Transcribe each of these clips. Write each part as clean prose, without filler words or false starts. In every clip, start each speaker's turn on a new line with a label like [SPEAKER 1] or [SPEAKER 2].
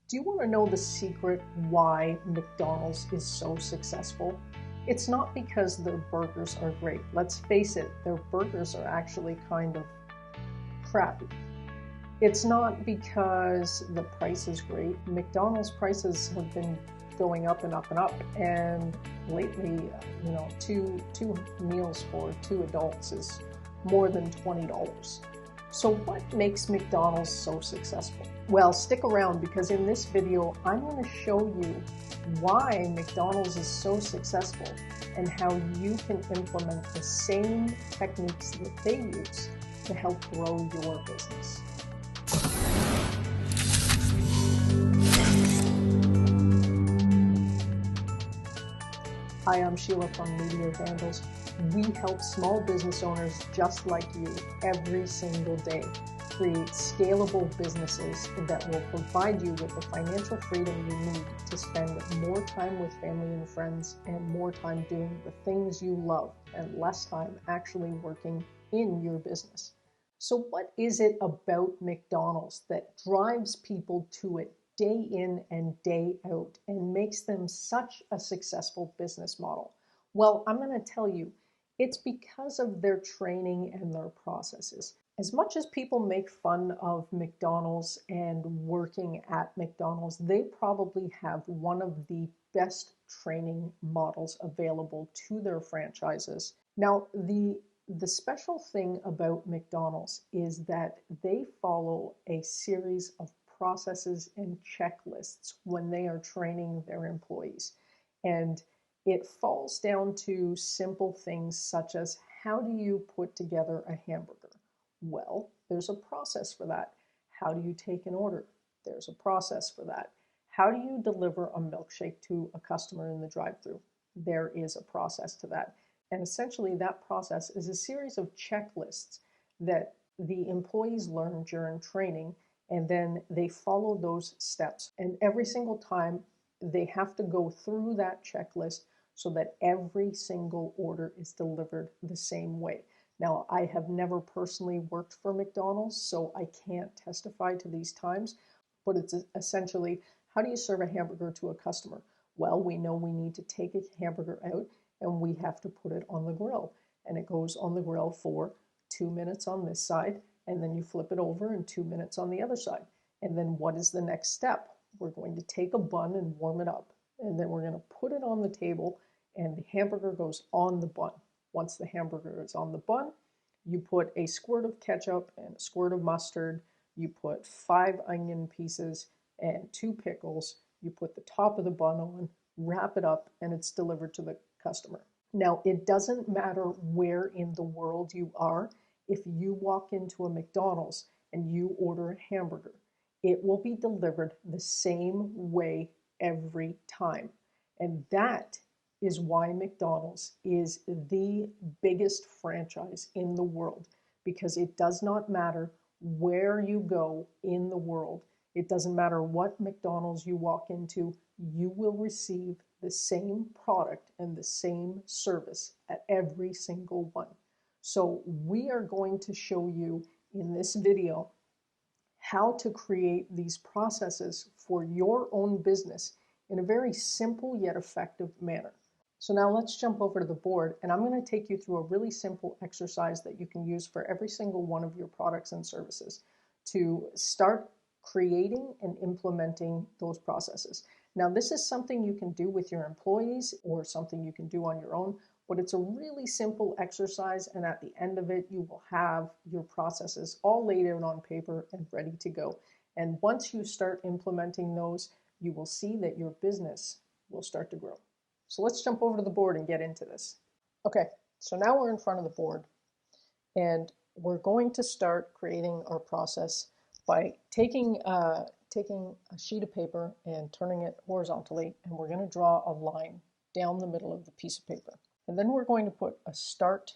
[SPEAKER 1] Do you want to know the secret why McDonald's is so successful? It's not because their burgers are great. Let's face it, their burgers are actually kind of crappy. It's not because the price is great. McDonald's prices have been going up and up and up, and lately, two meals for two adults is more than $20. So what makes McDonald's so successful? Well, stick around, because in this video, I'm going to show you why McDonald's is so successful and how you can implement the same techniques that they use to help grow your business. Hi, I'm Sheila from Mediavandals. We help small business owners just like you every single day create scalable businesses that will provide you with the financial freedom you need to spend more time with family and friends and more time doing the things you love and less time actually working in your business. So what is it about McDonald's that drives people to it day in and day out and makes them such a successful business model? Well, I'm going to tell you, it's because of their training and their processes. As much as people make fun of McDonald's and working at McDonald's, they probably have one of the best training models available to their franchises. Now, the special thing about McDonald's is that they follow a series of processes and checklists when they are training their employees. And it falls down to simple things such as, how do you put together a hamburger? Well, there's a process for that. How do you take an order? There's a process for that. How do you deliver a milkshake to a customer in the drive-thru? There is a process to that. And essentially that process is a series of checklists that the employees learn during training, and then they follow those steps. And every single time they have to go through that checklist so that every single order is delivered the same way. Now, I have never personally worked for McDonald's, so I can't testify to these times, but it's essentially, how do you serve a hamburger to a customer? Well, we know we need to take a hamburger out and we have to put it on the grill. And it goes on the grill for 2 minutes on this side, and then you flip it over and 2 minutes on the other side. And then what is the next step? We're going to take a bun and warm it up, and then we're going to put it on the table, and the hamburger goes on the bun. Once the hamburger is on the bun, you put a squirt of ketchup and a squirt of mustard. You put 5 onion pieces and 2 pickles. You put the top of the bun on, wrap it up, and it's delivered to the customer. Now, it doesn't matter where in the world you are. If you walk into a McDonald's and you order a hamburger, it will be delivered the same way every time. And that is why McDonald's is the biggest franchise in the world, because it does not matter where you go in the world. It doesn't matter what McDonald's you walk into, you will receive the same product and the same service at every single one. So we are going to show you in this video how to create these processes for your own business in a very simple yet effective manner. So now let's jump over to the board, and I'm going to take you through a really simple exercise that you can use for every single one of your products and services to start creating and implementing those processes. Now, this is something you can do with your employees or something you can do on your own, but it's a really simple exercise, and at the end of it, you will have your processes all laid out on paper and ready to go. And once you start implementing those, you will see that your business will start to grow. So let's jump over to the board and get into this. Okay, so now we're in front of the board, and we're going to start creating our process by taking a sheet of paper and turning it horizontally, and we're going to draw a line down the middle of the piece of paper. And then we're going to put a start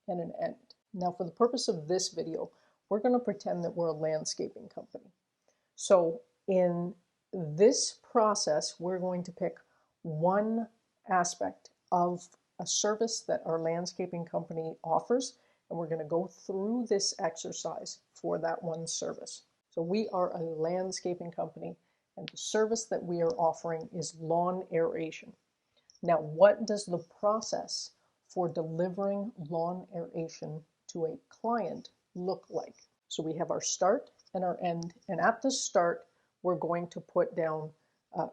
[SPEAKER 1] and an end. Now, for the purpose of this video, we're going to pretend that we're a landscaping company. So in this process, we're going to pick one aspect of a service that our landscaping company offers, and we're going to go through this exercise for that one service. So we are a landscaping company, And the service that we are offering is lawn aeration. Now, what does the process for delivering lawn aeration to a client look like? So we have our start and our end, and at the start, we're going to put down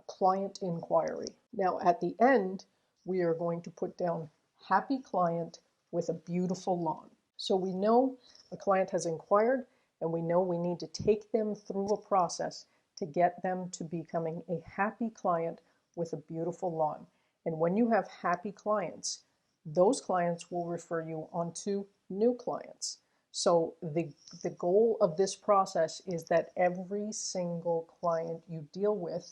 [SPEAKER 1] client inquiry. Now, at the end, we are going to put down happy client with a beautiful lawn. So we know a client has inquired, and we know we need to take them through a process to get them to becoming a happy client with a beautiful lawn. And when you have happy clients, those clients will refer you on to new clients. So the goal of this process is that every single client you deal with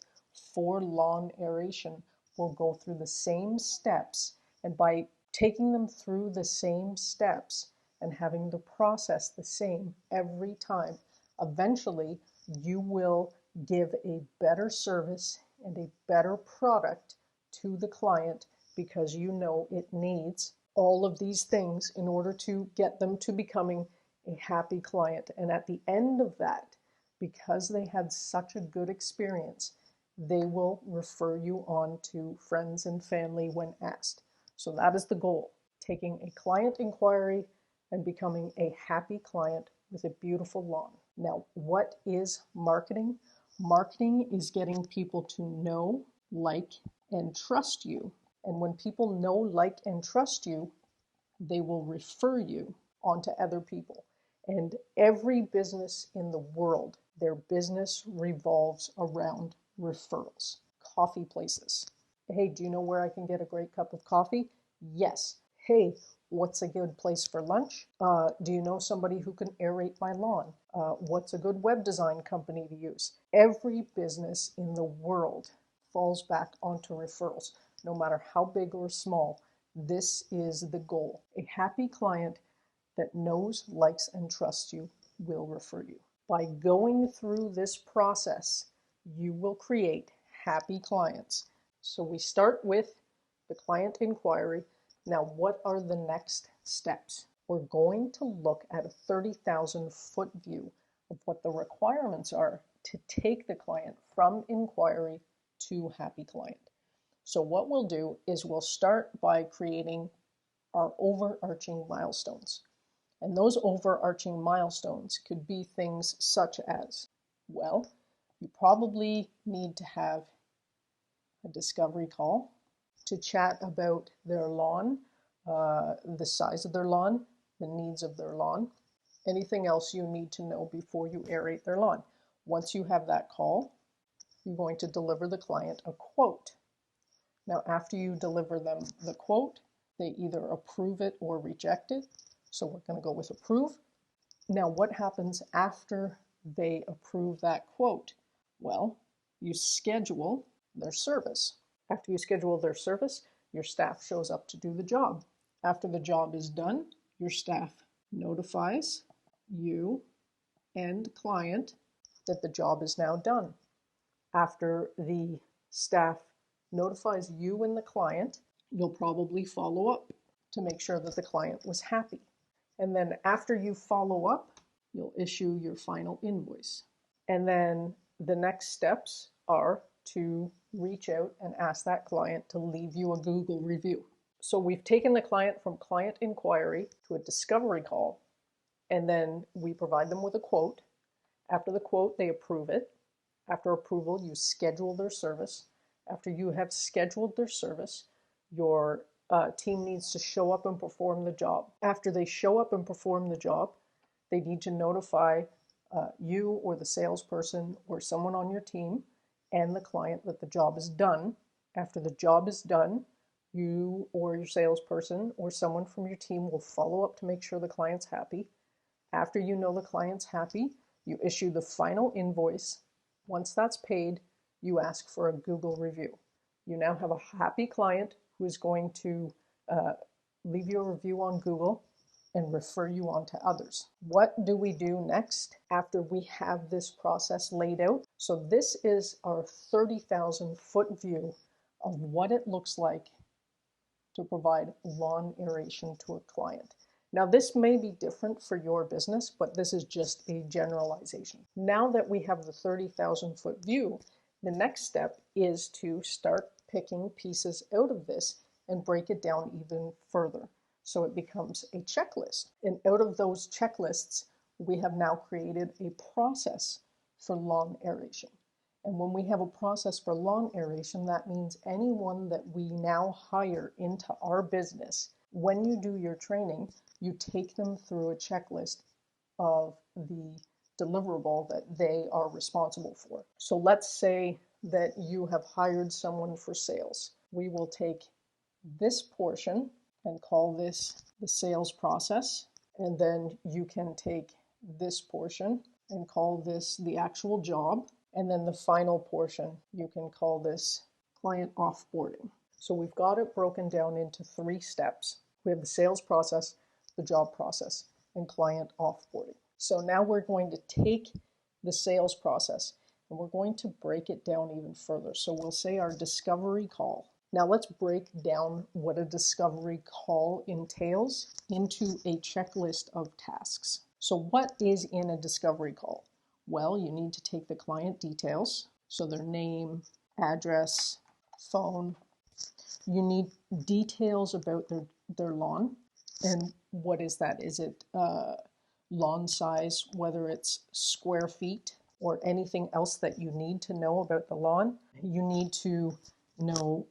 [SPEAKER 1] for lawn aeration will go through the same steps. And by taking them through the same steps and having the process the same every time, eventually you will give a better service and a better product to the client because you know it needs all of these things in order to get them to becoming a happy client. And at the end of that, because they had such a good experience, they will refer you on to friends and family when asked. So that is the goal, taking a client inquiry and becoming a happy client with a beautiful lawn. Now, what is marketing? Marketing is getting people to know, like, and trust you. And when people know, like, and trust you, they will refer you onto other people. And every business in the world, their business revolves around referrals. Coffee places. Hey, do you know where I can get a great cup of coffee? Yes. Hey, what's a good place for lunch? Do you know somebody who can aerate my lawn? What's a good web design company to use? Every business in the world falls back onto referrals, no matter how big or small. This is the goal. A happy client that knows, likes, and trusts you will refer you. By going through this process, you will create happy clients. So we start with the client inquiry. Now, what are the next steps? We're going to look at a 30,000-foot view of what the requirements are to take the client from inquiry to happy client. So what we'll do is we'll start by creating our overarching milestones. And those overarching milestones could be things such as, well, you probably need to have a discovery call to chat about their lawn, the size of their lawn, the needs of their lawn, anything else you need to know before you aerate their lawn. Once you have that call, you're going to deliver the client a quote. Now, after you deliver them the quote, they either approve it or reject it. So we're going to go with approve. Now, what happens after they approve that quote? Well, you schedule their service. After you schedule their service, your staff shows up to do the job. After the job is done, your staff notifies you and client that the job is now done. After the staff notifies you and the client, you'll probably follow up to make sure that the client was happy. And then after you follow up, you'll issue your final invoice. And then the next steps are to reach out and ask that client to leave you a Google review. So we've taken the client from client inquiry to a discovery call, and then we provide them with a quote. After the quote, they approve it. After approval, you schedule their service. After you have scheduled their service, your team needs to show up and perform the job. After they show up and perform the job, they need to notify you or the salesperson or someone on your team and the client that the job is done. After the job is done, you or your salesperson or someone from your team will follow up to make sure the client's happy. After you know the client's happy, you issue the final invoice. Once that's paid, you ask for a Google review. You now have a happy client who is going to leave you a review on Google and refer you on to others. What do we do next after we have this process laid out? So this is our 30,000-foot view of what it looks like to provide lawn aeration to a client. Now, this may be different for your business, but this is just a generalization. Now that we have the 30,000-foot view, The next step is to start picking pieces out of this and break it down even further. So it becomes a checklist. And out of those checklists, we have now created a process for lawn aeration. And when we have a process for lawn aeration, that means anyone that we now hire into our business, when you do your training, you take them through a checklist of the deliverable that they are responsible for. So let's say that you have hired someone for sales. We will take this portion and call this the sales process. And then you can take this portion and call this the actual job. And then the final portion, you can call this client offboarding. So we've got it broken down into 3 steps. We have the sales process, the job process, and client offboarding. So now we're going to take the sales process and we're going to break it down even further. So we'll say our discovery call. Now let's break down what a discovery call entails into a checklist of tasks. So what is in a discovery call? Well, you need to take the client details, so their name, address, phone. You need details about their lawn. And what is that? Is it lawn size, whether it's square feet or anything else that you need to know about the lawn? You need to know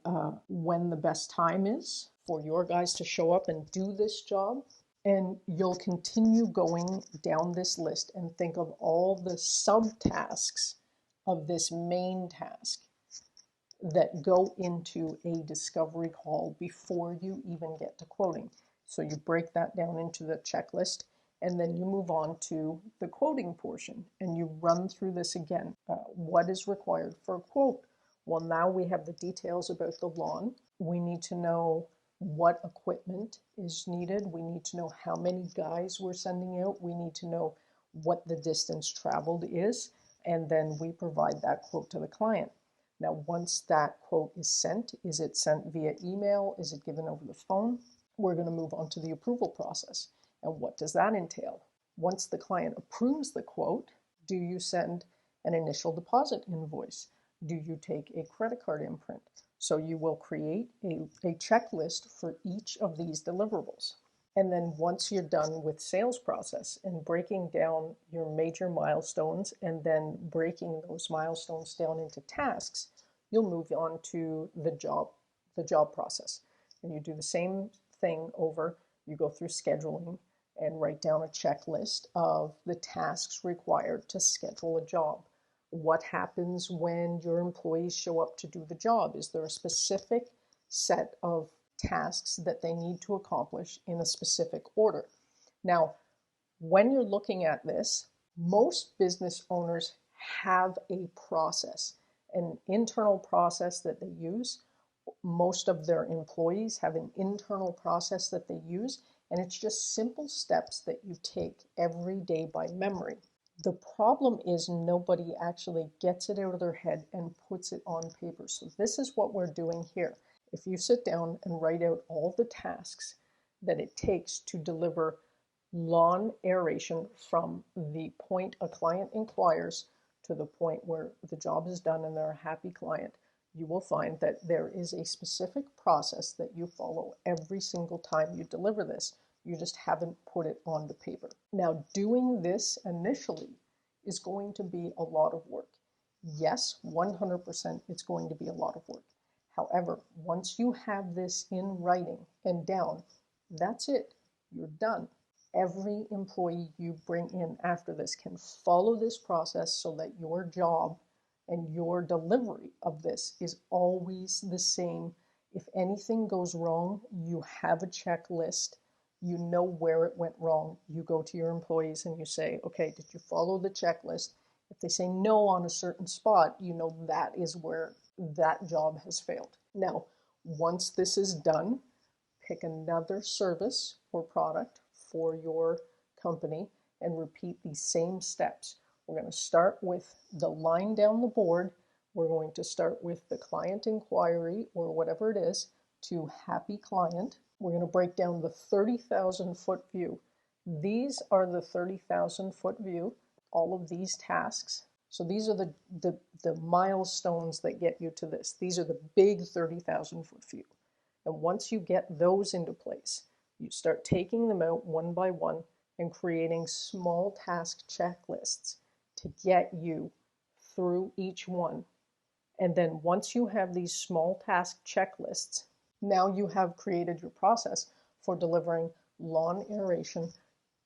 [SPEAKER 1] when the best time is for your guys to show up and do this job. And you'll continue going down this list and think of all the subtasks of this main task that go into a discovery call before you even get to quoting. So you break that down into the checklist, and then you move on to the quoting portion and you run through this again. What is required for a quote? Well, now we have the details about the lawn. We need to know what equipment is needed. We need to know how many guys we're sending out. We need to know what the distance traveled is, and then we provide that quote to the client. Now, once that quote is sent, is it sent via email? Is it given over the phone? We're going to move on to the approval process. And what does that entail? Once the client approves the quote, do you send an initial deposit invoice? Do you take a credit card imprint? So you will create a checklist for each of these deliverables. And then once you're done with sales process and breaking down your major milestones and then breaking those milestones down into tasks, you'll move on to the job process. And you do the same thing over. You go through scheduling and write down a checklist of the tasks required to schedule a job. What happens when your employees show up to do the job? Is there a specific set of tasks that they need to accomplish in a specific order? Now, when you're looking at this, most business owners have a process, an internal process that they use. Most of their employees have an internal process that they use, and it's just simple steps that you take every day by memory. The problem is nobody actually gets it out of their head and puts it on paper. So this is what we're doing here. If you sit down and write out all the tasks that it takes to deliver lawn aeration from the point a client inquires to the point where the job is done and they're a happy client, you will find that there is a specific process that you follow every single time you deliver this. You just haven't put it on the paper. Now, doing this initially is going to be a lot of work. Yes, 100% it's going to be a lot of work. However, once you have this in writing and down, that's it. You're done. Every employee you bring in after this can follow this process so that your job and your delivery of this is always the same. If anything goes wrong, you have a checklist. You know where it went wrong. You go to your employees and you say, okay, did you follow the checklist? If they say no on a certain spot, you know that is where that job has failed. Now, once this is done, pick another service or product for your company and repeat these same steps. We're going to start with the line down the board. We're going to start with the client inquiry or whatever it is to happy client. We're going to break down the 30,000 foot view. These are the 30,000 foot view, all of these tasks. So these are the milestones that get you to this. These are the big 30,000-foot view. And once you get those into place, you start taking them out one by one and creating small task checklists to get you through each one. And then once you have these small task checklists, now you have created your process for delivering lawn aeration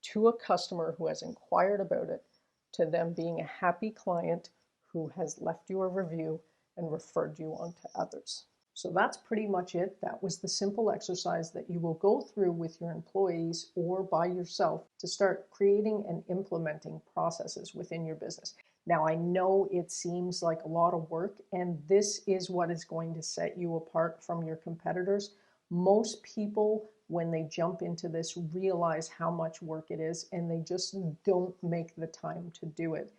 [SPEAKER 1] to a customer who has inquired about it, to them being a happy client who has left you a review and referred you on to others. So that's pretty much it. That was the simple exercise that you will go through with your employees or by yourself to start creating and implementing processes within your business. Now, I know it seems like a lot of work, and this is what is going to set you apart from your competitors. Most people, when they jump into this, realize how much work it is, and they just don't make the time to do it.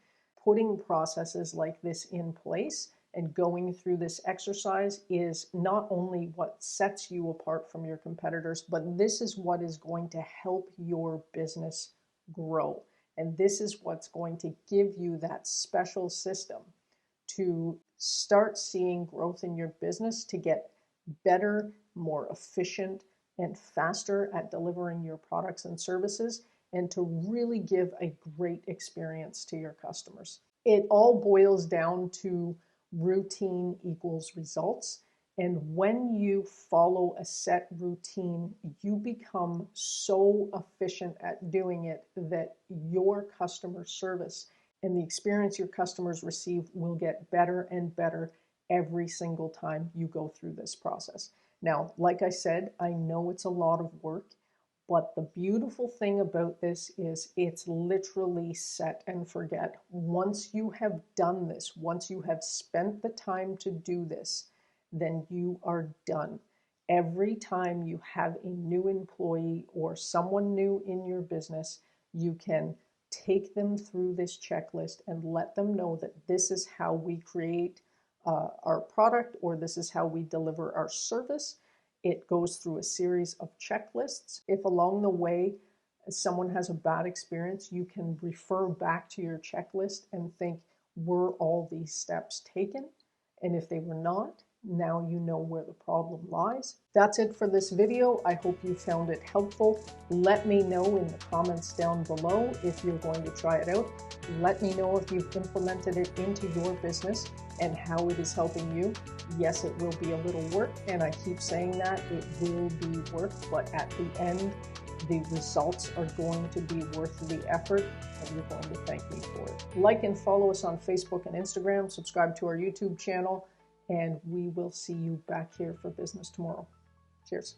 [SPEAKER 1] Putting processes like this in place and going through this exercise is not only what sets you apart from your competitors, but this is what is going to help your business grow. And this is what's going to give you that special system to start seeing growth in your business, to get better, more efficient, and faster at delivering your products and services, and to really give a great experience to your customers. It all boils down to routine equals results. And when you follow a set routine, you become so efficient at doing it that your customer service and the experience your customers receive will get better and better every single time you go through this process. Now, like I said, I know it's a lot of work, but the beautiful thing about this is it's literally set and forget. Once you have done this, once you have spent the time to do this, then you are done. Every time you have a new employee or someone new in your business, you can take them through this checklist and let them know that this is how we create our product, or this is how we deliver our service. It goes through a series of checklists. If along the way someone has a bad experience, you can refer back to your checklist and think, were all these steps taken? And if they were not, now you know where the problem lies. That's it for this video. I hope you found it helpful. Let me know in the comments down below if you're going to try it out. Let me know if you've implemented it into your business and how it is helping you. Yes, it will be a little work, and I keep saying that it will be work, but at the end, the results are going to be worth the effort, and you're going to thank me for it. Like and follow us on Facebook and Instagram, subscribe to our YouTube channel, and we will see you back here for business tomorrow. Cheers.